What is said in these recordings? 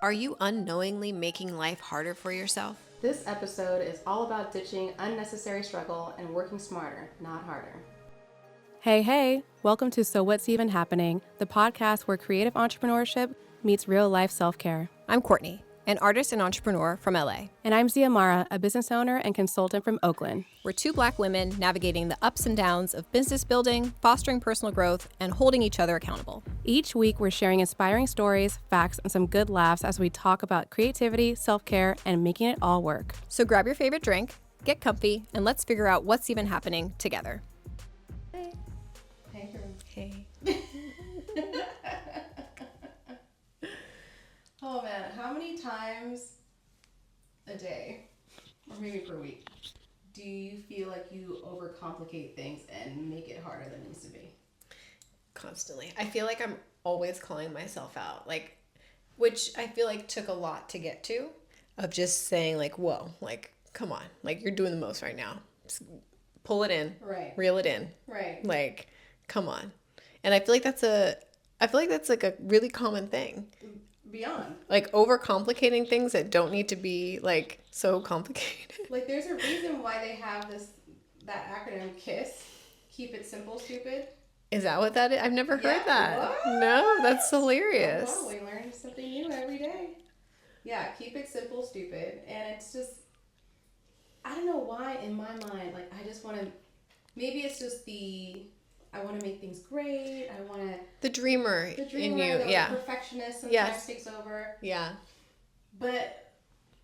Are you unknowingly making life harder for yourself? This episode is all about ditching unnecessary struggle and working smarter, not harder. Hey, welcome to So What's Even Happening, the podcast where creative entrepreneurship meets real life self-care. I'm Cortney, an artist and entrepreneur from LA. And I'm Ziamara, a business owner and consultant from Oakland. We're two Black women navigating the ups and downs of business building, fostering personal growth, and holding each other accountable. Each week, we're sharing inspiring stories, facts, and some good laughs as we talk about creativity, self-care, and making it all work. So grab your favorite drink, get comfy, and let's figure out what's even happening together. Hey. Oh man, how many times a day, or maybe per week, do you feel like you overcomplicate things and make it harder than it needs to be? Constantly. I feel like I'm always calling myself out, which I feel like took a lot to get to, of just saying whoa, come on, you're doing the most right now. Just pull it in, Right. Reel it in, Right. Come on. And I feel like that's a really common thing. Beyond. Overcomplicating things that don't need to be so complicated. There's a reason why they have that acronym KISS, keep it simple, stupid. Is that what that is? I've never heard that. What? No, that's hilarious. Oh, we learn something new every day. Yeah, keep it simple, stupid. And it's just, I don't know why in my mind, I just want to, maybe it's just I want to make things great. I want to. The dreamer in you, yeah. The perfectionist sometimes takes over. Yeah. But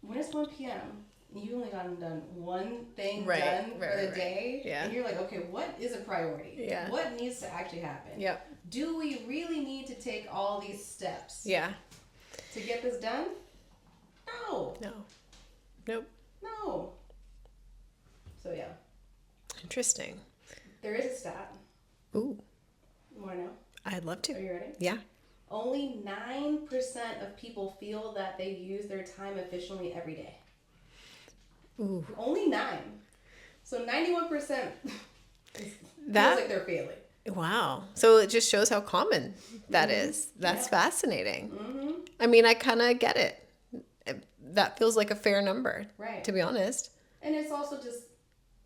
when it's 1 p.m., you only gotten done one thing for the day. Yeah. And you're like, okay, what is a priority? Yeah. What needs to actually happen? Yep. Do we really need to take all these steps? Yeah. To get this done? No. Nope. No. So yeah. Interesting. There is a stat. Ooh. You want to know? I'd love to. Are you ready? Yeah. Only 9% of people feel that they use their time efficiently every day. Ooh. Only 9. So 91% feels like they're failing. Wow. So it just shows how common that is. That's fascinating. Mm-hmm. I mean, I kind of get it. That feels like a fair number, right? To be honest. And it's also just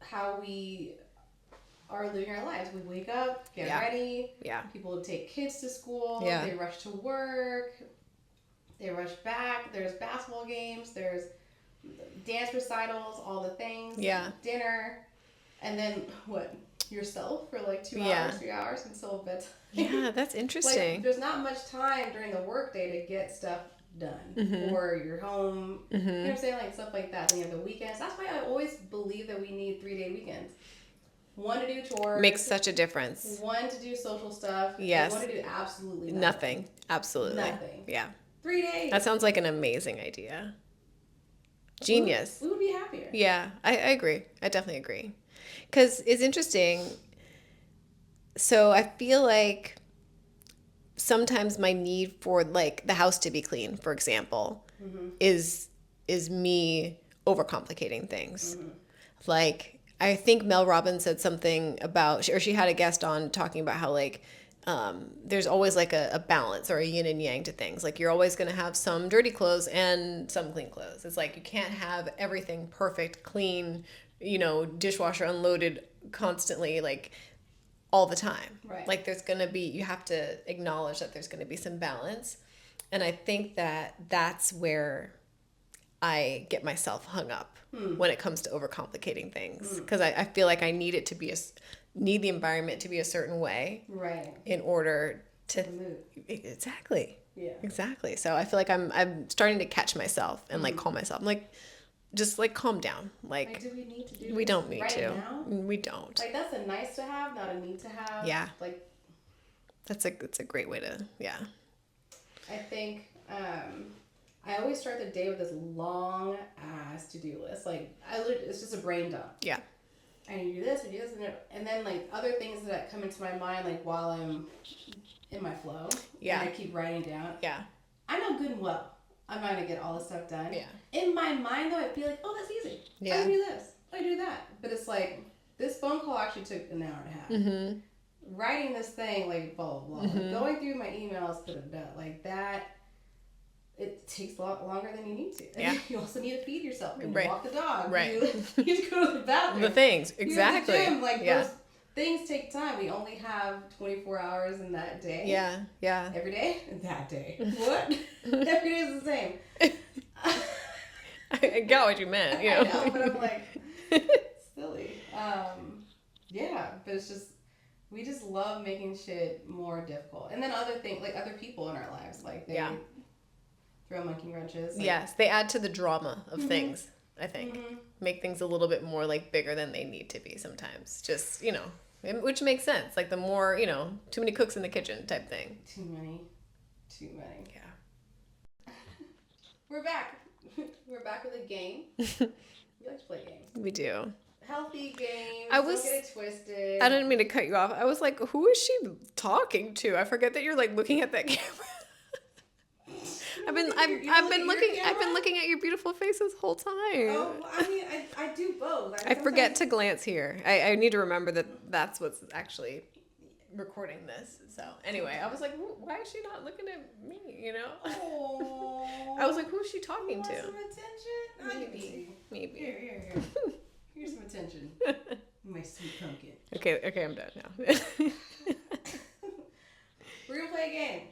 how we are living our lives. We wake up, get ready. Yeah. People take kids to school. Yeah. They rush to work. They rush back. There's basketball games. There's dance recitals, all the things. Yeah. Dinner. And then what? Yourself for 2 hours, 3 hours until bedtime. Yeah, that's interesting. There's not much time during the workday to get stuff done. Or you're home. You know what I'm saying? Stuff like that. Then you have the weekends. That's why I always believe that we need 3-day weekends. 1 to do chores. Makes such a difference. 1 to do social stuff. Yes. And 1 to do absolutely nothing. Absolutely. Nothing. Yeah. 3 days. That sounds like an amazing idea. Genius. We would be happier. Yeah, I agree. I definitely agree. Because it's interesting. So I feel like sometimes my need for the house to be clean, for example, is me overcomplicating things. I think Mel Robbins said something about, or she had a guest on talking about how there's always a balance or a yin and yang to things. You're always going to have some dirty clothes and some clean clothes. It's you can't have everything perfect, clean, dishwasher unloaded constantly, all the time. Right. There's going to be, you have to acknowledge that there's going to be some balance. And I think that that's where I get myself hung up when it comes to overcomplicating things. Because I feel like I need it to be need the environment to be a certain way. Right. In order to move. Exactly. Yeah. Exactly. So I feel like I'm starting to catch myself and call myself. I'm just calm down. Do we need to do we this don't need right to. Now? We don't. That's a nice to have, not a need to have. Yeah. That's a great way to, yeah. I think I always start the day with this long ass to-do list. It's just a brain dump. Yeah. I need to do this, and then other things that come into my mind while I'm in my flow. Yeah. And I keep writing down. Yeah. I know good and well I'm not gonna get all this stuff done. Yeah. In my mind though, I'd be like, oh, that's easy. Yeah. I can do this. I do that. But it's this phone call actually took an hour and a half. Mm-hmm. Writing this thing, blah, blah, blah. Mm-hmm. Going through my emails, that, it takes a lot longer than you need to. Yeah. You also need to feed yourself. You Right. walk the dog. Right. You need to go to the bathroom. The things. You Exactly. go to the gym. Like, yeah. those things take time. We only have 24 hours in that day. Yeah. Yeah. Every day? That day. What? Every day is the same. I got what you meant. You know? I know, but I'm like, silly. Yeah, but it's just, we just love making shit more difficult. And then other things, like other people in our lives, like they throw monkey wrenches. Like, yes, they add to the drama of things, I think. Make things a little bit more like bigger than they need to be sometimes. Just, you know, which makes sense. Like the more, you know, too many cooks in the kitchen type thing. Too many. Yeah. We're back. We're back with a game. We like to play games. We do. Healthy games. Don't get it twisted. I didn't mean to cut you off. I was like, who is she talking to? I forget that you're like looking at that camera. I've been looking at your beautiful face this whole time. Oh, I mean, I do both. I forget to glance here. I need to remember that that's what's actually recording this. So anyway, I was like, why is she not looking at me? You know? Aww. I was like, who's she talking Want to? some attention? Maybe. Here. Here's some attention. My sweet pumpkin. Okay, I'm done now. We're gonna play a game.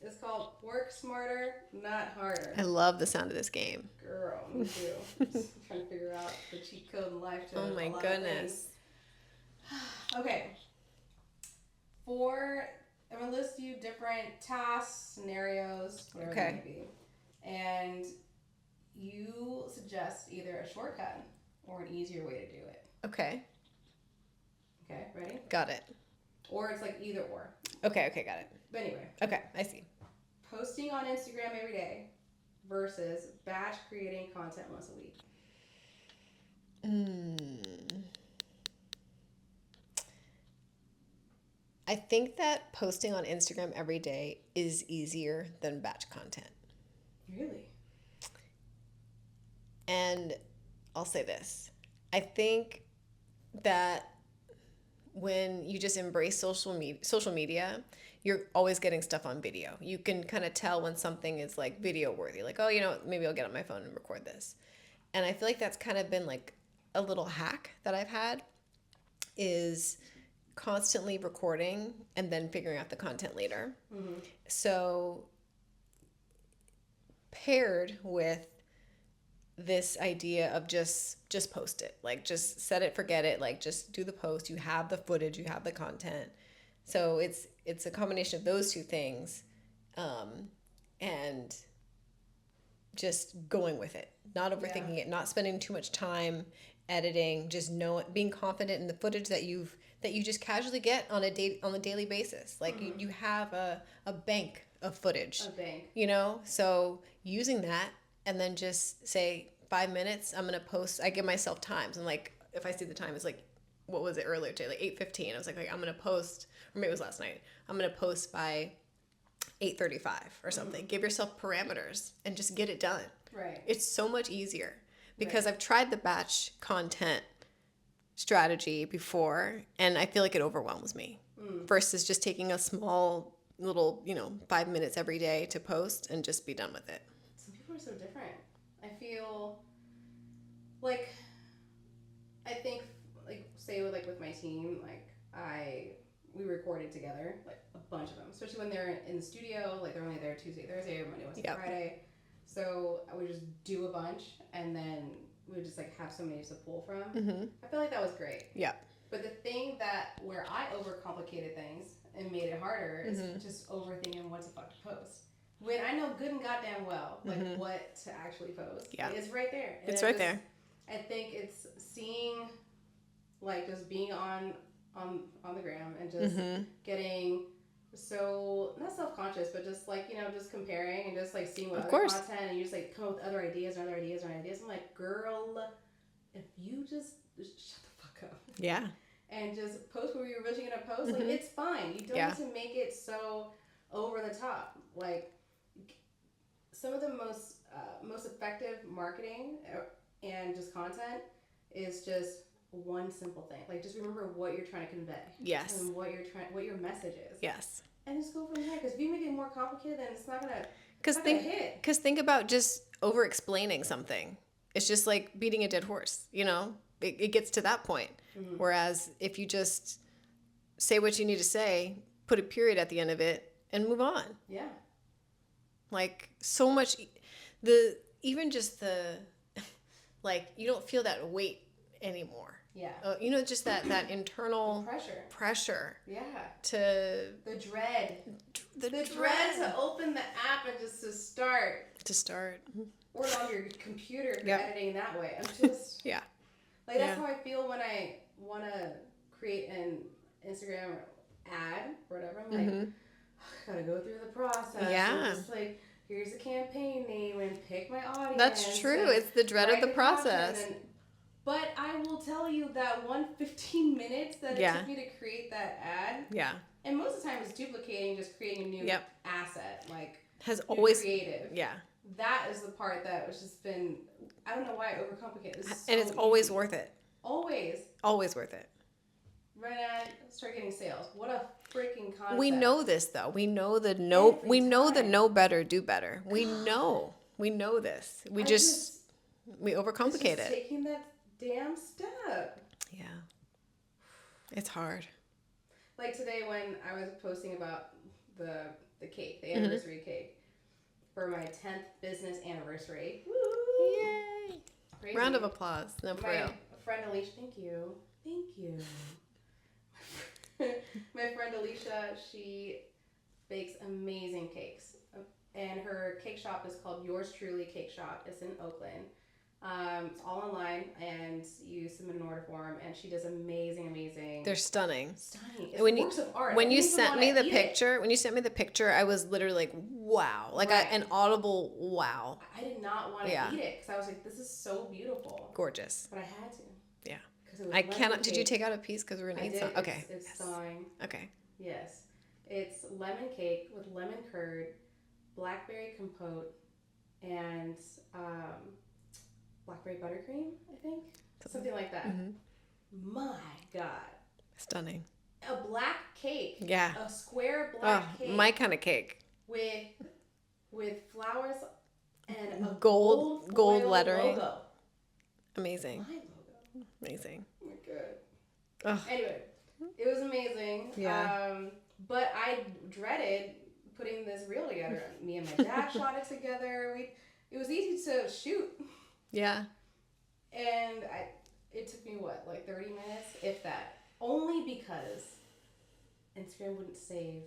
It's called Work Smarter, Not Harder. I love the sound of this game. Girl, me too. Just trying to figure out the cheat code in life to Oh my goodness. Okay. I'm gonna list you different tasks, scenarios, whatever they may be. And you suggest either a shortcut or an easier way to do it. Okay. Okay, ready? Got it. Or it's like either or. Okay, got it. But anyway. Okay, I see. Posting on Instagram every day versus batch creating content once a week. I think that posting on Instagram every day is easier than batch content. Really? And I'll say this. I think that when you just embrace social media, you're always getting stuff on video. You can kind of tell when something is like video worthy. Like, oh, you know, maybe I'll get on my phone and record this. And I feel like that's kind of been like a little hack that I've had is constantly recording and then figuring out the content later. Mm-hmm. So paired with this idea of just post it, like just set it, forget it, like just do the post. You have the footage, you have the content. So it's a combination of those two things, and just going with it, not overthinking it, not spending too much time editing, just being confident in the footage that you just casually get on a daily basis. Like you have a bank of footage. A bank. You know, so using that and then just say 5 minutes, I'm gonna post. I give myself times, and like if I see the time, it's like, what was it earlier today? Like 8:15. I was like I'm gonna post, or maybe it was last night. I'm gonna post by 8:35 or something. Mm-hmm. Give yourself parameters and just get it done. Right. It's so much easier because I've tried the batch content strategy before, and I feel like it overwhelms me. Versus just taking a small little, 5 minutes every day to post and just be done with it. Some people are so different. I feel like, I think, like, say with my team, like, we recorded together, like, a bunch of them, especially when they're in the studio, like, they're only there Tuesday, Thursday, or Monday, Wednesday, Friday. So I would just do a bunch, and then we would just, like, have somebody to pull from. Mm-hmm. I feel like that was great. Yeah. But the thing where I overcomplicated things and made it harder is just overthinking what to fucking post. When I know good and goddamn well, like, what to actually post. Yeah. It's right there. And it's right there. I think it's seeing, like, just being on the gram and just getting so, not self-conscious, but just, like, just comparing and just, like, seeing what other content, and you just, like, come up with other ideas and other ideas and ideas. I'm like, girl, if you just shut the fuck up. Yeah. And just post what you're originally going to post, like, it's fine. You don't need to make it so over the top. Like, some of the most effective marketing and just content is just one simple thing. Like, just remember what you're trying to convey. Yes. And what your message is. Yes. And just go from there. Because if you make it more complicated, then it's not gonna. Because It's not gonna hit. think about just over explaining something. It's just like beating a dead horse, you know? It gets to that point. Mm-hmm. Whereas if you just say what you need to say, put a period at the end of it, and move on. Yeah. Like so much, even just the, like you don't feel that weight anymore. Yeah. You know, just that internal Pressure. Yeah. to The dread. the dread to open the app and just to start. Or on your computer if you're editing that way. I'm just yeah. Like that's how I feel when I want to create an Instagram ad or whatever. I'm like, I gotta go through the process. Yeah. And just like, here's the campaign name and pick my audience. That's true. It's the dread of the process. But I will tell you that 15 minutes that it took me to create that ad. Yeah. And most of the time it's duplicating, just creating a new asset. Like, has always creative. Yeah. That is the part that was just been, I don't know why I overcomplicate. And it's always worth it. Always. Always worth it. Run ad, start getting sales. What a freaking concept. We know this though. We know the know better, do better. We know this. We overcomplicate it. Taking that damn step. Yeah. It's hard. Like today when I was posting about the cake, the anniversary cake for my 10th business anniversary. Woo! Yay! Crazy. Round of applause. No, for real. My friend Alicia, thank you. My friend Alicia, she bakes amazing cakes. And her cake shop is called Yours Truly Cake Shop. It's in Oakland. It's all online, and you submit an order form, and she does amazing. They're stunning. It's works of art. When you sent me the picture, I was literally like, wow, like an audible wow. I did not want to eat it because I was like, this is so beautiful, gorgeous. But I had to. Yeah. I cannot. Did you take out a piece because we're gonna eat some? Okay. It's thawing. Okay. Yes, it's lemon cake with lemon curd, blackberry compote, and blackberry buttercream, I think. Something like that. Mm-hmm. My God. Stunning. A black cake. Yeah. A square black cake. My kind of cake. With flowers and a gold lettering. Logo. Amazing. My logo. Amazing. Oh my God. Anyway, it was amazing. Yeah. But I dreaded putting this reel together. Me and my dad shot it together. It was easy to shoot. Yeah. And it took me, 30 minutes? If that. Only because Instagram wouldn't save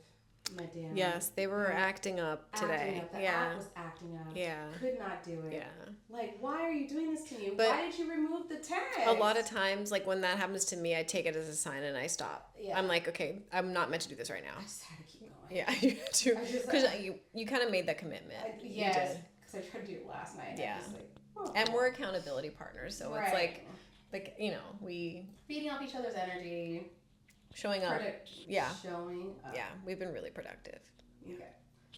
my damn... Yes, they were acting up today. The app was acting up. Yeah. Could not do it. Yeah. Like, why are you doing this to me? But why did you remove the text? A lot of times, like, when that happens to me, I take it as a sign and I stop. Yeah. I'm like, okay, I'm not meant to do this right now. I just had to keep going. Yeah, you had to. Because you kind of made that commitment. Yes, because I tried to do it last night. Yeah. Oh. And we're accountability partners, so it's like, we... feeding off each other's energy. Showing up. Showing up. Yeah, we've been really productive. Okay.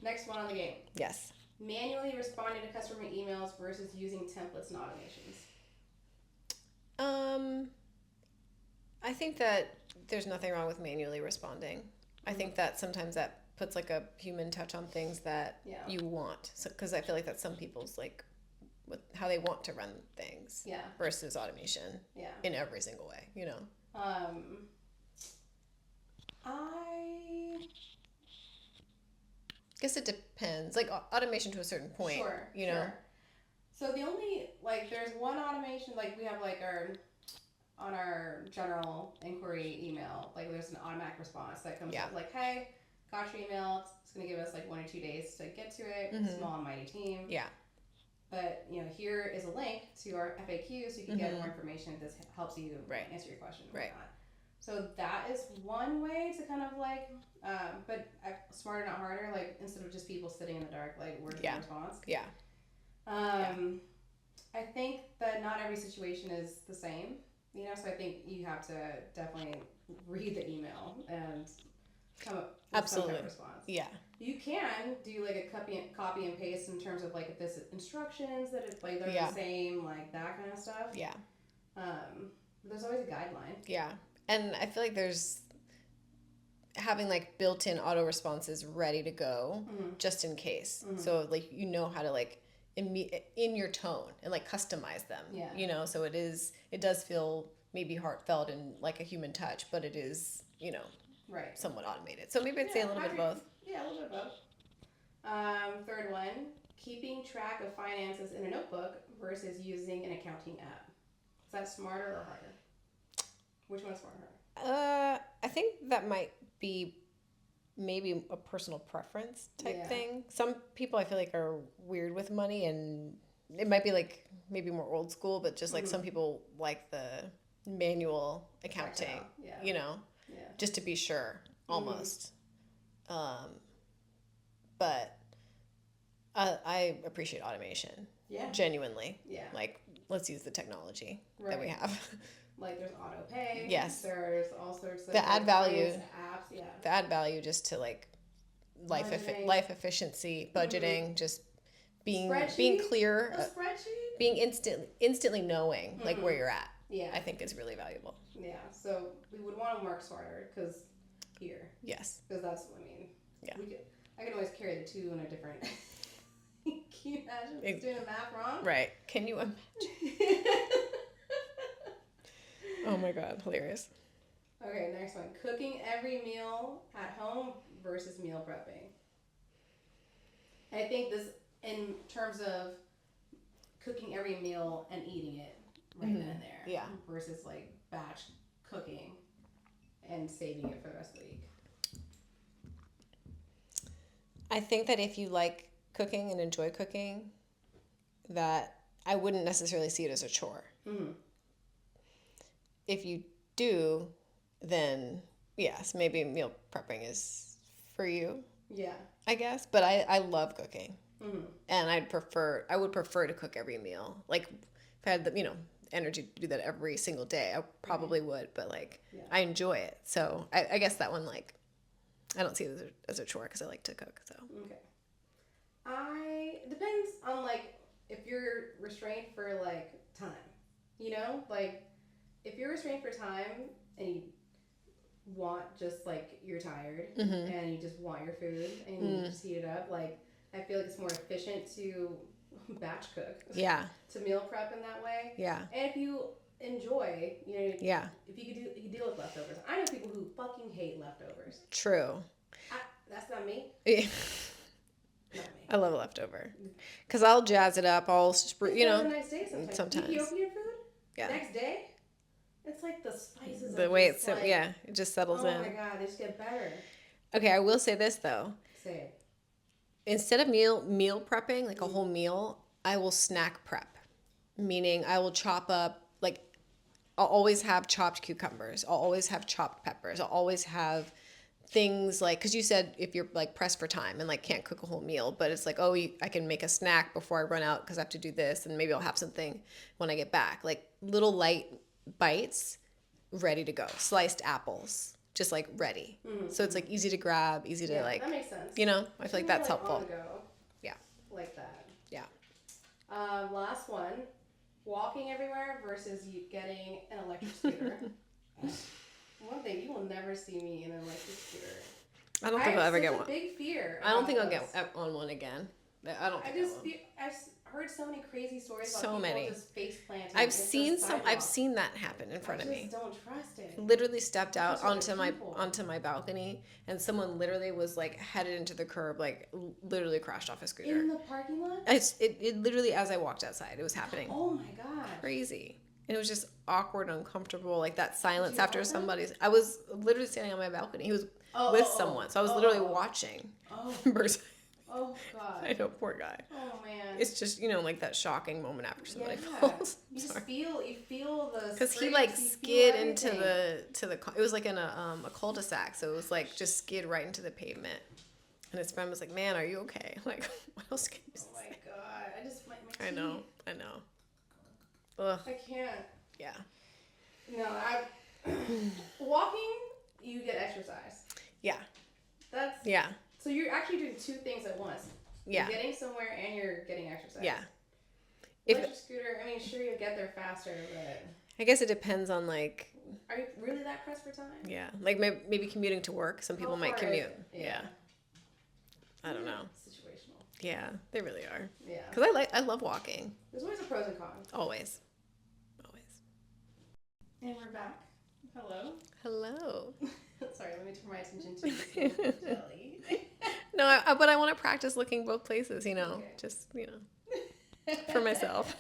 Next one on the game. Yes. Manually responding to customer emails versus using templates and automations. I think that there's nothing wrong with manually responding. I think that sometimes that puts like a human touch on things that you want. So, because I feel like that's some people's like how they want to run things. Yeah. Versus automation. Yeah. In every single way, you know. I guess it depends. Like automation to a certain point. Sure. You know. So the only there's one automation we have on our general inquiry email there's an automatic response that comes up hey, got your email. It's gonna give us 1 or 2 days to get to it. Small and mighty team. Yeah. But here is a link to our FAQ so you can get more information. This helps you answer your question. Right. So that is one way to kind of but smarter not harder. Instead of just people sitting in the dark, where's the response? Yeah. I think that not every situation is the same. So I think you have to definitely read the email and come up with some kind of response. Yeah. You can do a copy and paste in terms of if this instructions that it's they're the same, that kind of stuff. Yeah. There's always a guideline. Yeah. And I feel like there's having like built-in auto responses ready to go just in case. So like you know how to like in your tone and like customize them. Yeah. You know, so it does feel maybe heartfelt and like a human touch, but it is, you know, Right. somewhat automated. So maybe I'd say a little bit of both. Yeah, a little bit of both. Third one, keeping track of finances in a notebook versus using an accounting app. Is that smarter or harder? Which one's smarter? I think that might be maybe a personal preference type thing. Some people I feel like are weird with money, and it might be like maybe more old school, but just like some people like the manual accounting, you know, just to be sure almost. But I appreciate automation. Yeah. Genuinely. Yeah. Like, let's use the technology that we have. Like there's auto pay. Yes. There's all sorts of the add value apps. Yeah. The add value just to like life efficiency, budgeting, just being clear, a spreadsheet, being instantly knowing like where you're at. Yeah. I think is really valuable. Yeah. So we would want to work smarter because here. Yes. Because that's yeah. I can always carry the two in a different. Can you imagine doing the math wrong? Right. Can you imagine? Oh my God, hilarious. Okay, next one. Cooking every meal at home versus meal prepping. I think this, in terms of cooking every meal and eating it right then and there. Yeah. Versus like batch cooking and saving it for the rest of the week. I think that if you like cooking and enjoy cooking, that I wouldn't necessarily see it as a chore. Mm-hmm. If you do, then yes, maybe meal prepping is for you. Yeah. I guess, but I love cooking, Mm-hmm. and I would prefer to cook every meal. Like if I had the energy to do that every single day, I probably would. But like I enjoy it, so I guess that one like I don't see it as a chore because I like to cook. So okay, depends on like if you're restrained for like time, like. If you're restrained for time and you want just like you're tired and you just want your food and you just heat it up, like I feel like it's more efficient to batch cook. Yeah. To meal prep in that way. Yeah. And if you enjoy, if you could deal with leftovers. I know people who fucking hate leftovers. True. That's not me. Yeah. Not me. I love a leftover because I'll jazz it up. I'll The next day sometimes. Ethiopian food. Yeah. Next day. It's like the spices. The way it's it just settles in. Oh my God, they just get better. Okay, I will say this though. Say it. Instead of meal prepping, like a whole meal, I will snack prep. Meaning I will chop up, like I'll always have chopped cucumbers. I'll always have chopped peppers. I'll always have things like, because you said if you're like pressed for time and like can't cook a whole meal, but it's like, I can make a snack before I run out because I have to do this, and maybe I'll have something when I get back. Like little light bites ready to go. Sliced apples, just like ready. So it's like easy to grab, easy to like. That makes sense. I feel like that's helpful. On the go. Yeah. Like that. Yeah. Last one. Walking everywhere versus you getting an electric scooter. One thing, you will never see me in an electric scooter. I don't think I'll ever get one. It's a big fear. I don't think I'll get on one again. I don't think I've heard so many crazy stories about so people many. just face planting. I've seen that happen in front of me. I just don't trust it. Literally stepped out onto my balcony, and someone literally was like headed into the curb, like literally crashed off a scooter. In the parking lot? It literally, as I walked outside, it was happening. Oh my God. Crazy. And it was just awkward, uncomfortable, like that silence after somebody's. I was literally standing on my balcony. He was with someone, so I was literally watching. Oh God. I know, poor guy. Oh man. It's just like that shocking moment after somebody falls. You just feel the. Because he like skid into the it was like in a cul-de-sac, so it was like just skid right into the pavement. And his friend was like, "Man, are you okay?" Like, what else can you say? Oh my God! I just my I know. Ugh. I can't. Yeah. No, walking. You get exercise. Yeah. That's. Yeah. So you're actually doing two things at once. Yeah. You're getting somewhere and you're getting exercise. Yeah. Electric scooter, I mean, sure, you'll get there faster, but... I guess it depends on, like, Are you really that pressed for time? Yeah, like maybe commuting to work. Some people might commute. Yeah. I don't know. Situational. Yeah, they really are. Yeah. Because I love walking. There's always a pros and cons. Always. And we're back. Hello. Hello. Sorry, let me turn my attention to the jelly. No, but I want to practice looking both places, you know, Okay. just, you know, for myself.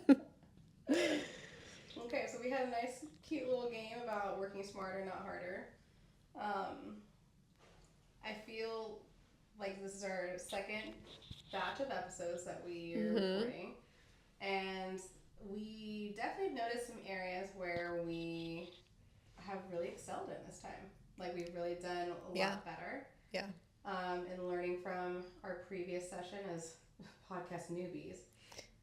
Okay, so we had a nice, cute little game about working smarter, not harder. I feel like this is our second batch of episodes that we are recording, and we definitely noticed some areas where we have really excelled in this time. Like we've really done a lot better. Yeah. And learning from our previous session as podcast newbies.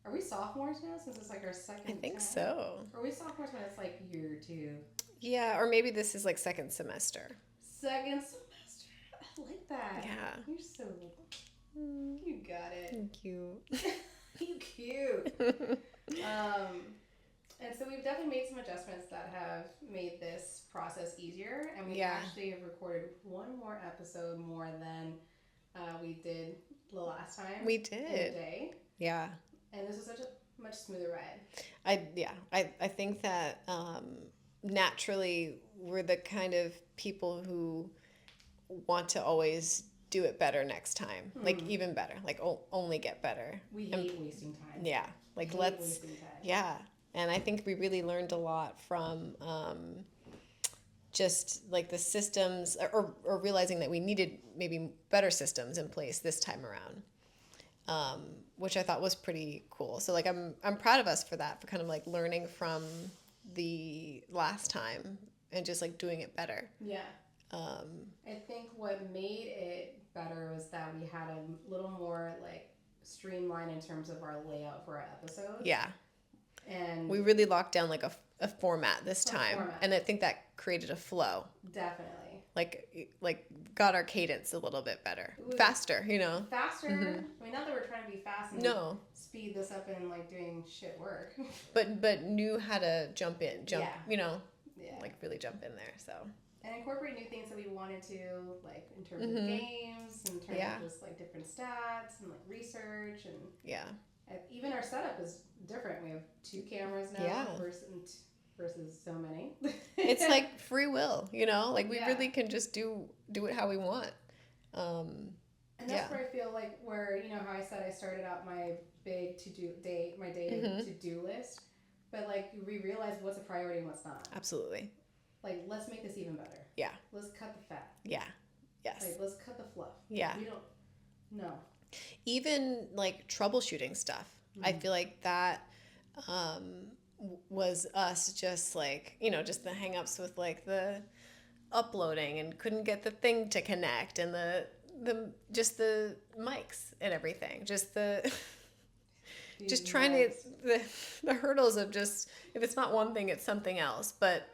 Are we sophomores now since it's like our second I think time? so. Or are we sophomores when it's like year 2? Yeah, or maybe this is like second semester. Second semester. I like that. Yeah. You're so... You got it. Thank you. You cute. And so we've definitely made some adjustments that have made this process easier. And we actually have recorded one more episode more than we did the last time. We did. In a day. Yeah. And this was such a much smoother ride. I think that naturally we're the kind of people who want to always do it better next time. Like even better. Like only get better. We hate wasting time. Yeah. Like wasting time. Yeah. And I think we really learned a lot from just like the systems or realizing that we needed maybe better systems in place this time around, which I thought was pretty cool. So like I'm proud of us for that, for kind of like learning from the last time and just like doing it better. Yeah. I think what made it better was that we had a little more like streamlined in terms of our layout for our episodes. Yeah. And we really locked down like a format this time. And I think that created a flow. Definitely. Like got our cadence a little bit better. Faster, you know. Faster. I mean, not that we're trying to be fast and speed this up and like doing shit work. But knew how to jump, you know, like really jump in there, so. And incorporate new things that we wanted to, like in terms of games, in terms of just like different stats and like research and even our setup is different. We have 2 cameras now versus so many. It's like free will, you know, like we really can just do it how we want. And that's where I feel like where, you know, how I said I started out my big to-do list, but like we realized what's a priority and what's not. Absolutely. Like, let's make this even better. Yeah. Let's cut the fat. Yeah. Yes. Like, let's cut the fluff. Yeah. We don't... No. Even, like, troubleshooting stuff. I feel like that was us just, like, you know, just the hang-ups with, like, the uploading and couldn't get the thing to connect and the mics and everything. Just the... just trying to... The hurdles of just... If it's not one thing, it's something else. But...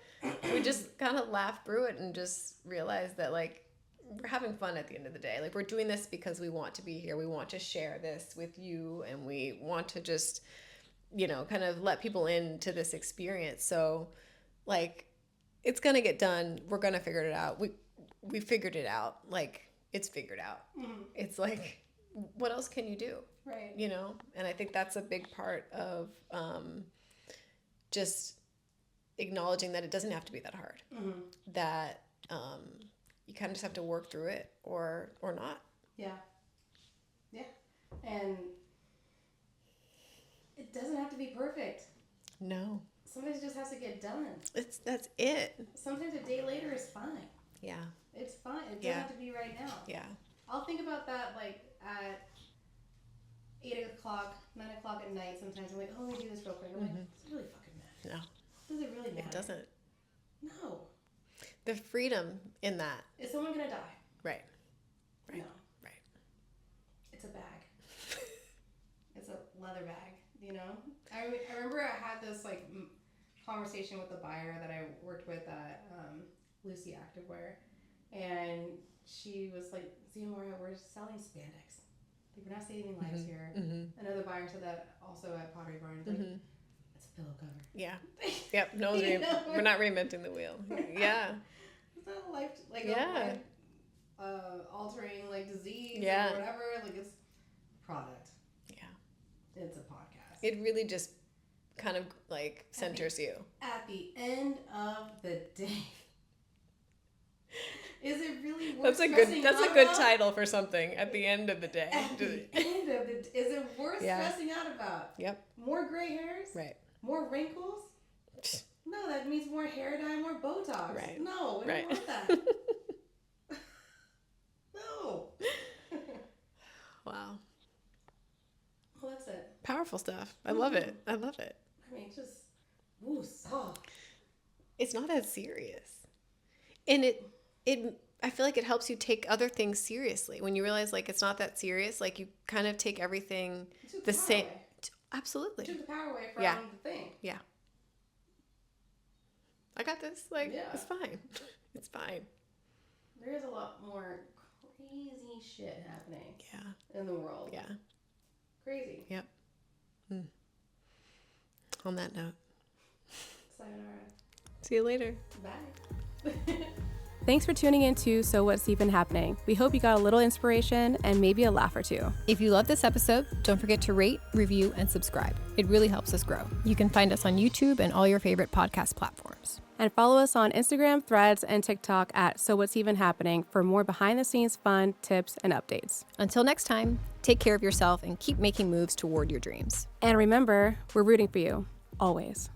we just kind of laughed through it and just realized that like we're having fun at the end of the day. Like we're doing this because we want to be here. We want to share this with you and we want to just, you know, kind of let people into this experience. So like it's going to get done. We're going to figure it out. We figured it out. Like it's figured out. It's like, what else can you do? Right. You know? And I think that's a big part of just acknowledging that it doesn't have to be that hard, that you kind of just have to work through it or not. Yeah. And it doesn't have to be perfect. No. Sometimes it just has to get done. That's it. Sometimes a day later is fine. Yeah. It's fine. It doesn't have to be right now. Yeah. I'll think about that like at 8 o'clock, 9 o'clock at night sometimes. I'm like, oh, let me do this real quick. I'm like, it's really fucking mad. No. Does it really matter? It doesn't. No. The freedom in that. Is someone gonna die? Right. No. Right. It's a bag. It's a leather bag, you know? I remember I had this like conversation with a buyer that I worked with at Lucy Activewear, and she was like, Ziamora, we're selling spandex. Like, we're not saving lives here. Another buyer said that also at Pottery Barn. Like, It's a pillow cover. Yeah. Yep. No one's we're not reinventing the wheel. Yeah. It's not a life, like Yeah. a life altering like disease Yeah. or whatever. Like it's a product. Yeah. It's a podcast. It really just kind of like centers you. At the end of the day, is it really worth That's a good title for something. At the end of the day. At the end of the is it worth Yeah. stressing out about? Yep. More gray hairs? Right. More wrinkles? No, that means more hair dye, more Botox. Right. No, we Right. don't want that. No. Wow. Well, that's it. Powerful stuff. I love it. I love it. I mean, just soft. It's not as serious. And I feel like it helps you take other things seriously. When you realize like it's not that serious, like you kind of take everything the same. Absolutely. Took the power away from Yeah. the thing. Yeah. I got this. Like, Yeah. it's fine. It's fine. There is a lot more crazy shit happening Yeah. in the world. Yeah. Crazy. Yep. On that note, Sayonara. see you later. Bye. Thanks for tuning in to So What's Even Happening. We hope you got a little inspiration and maybe a laugh or two. If you love this episode, don't forget to rate, review, and subscribe. It really helps us grow. You can find us on YouTube and all your favorite podcast platforms. And follow us on Instagram, Threads, and TikTok at So What's Even Happening for more behind-the-scenes fun, tips, and updates. Until next time, take care of yourself and keep making moves toward your dreams. And remember, we're rooting for you, always.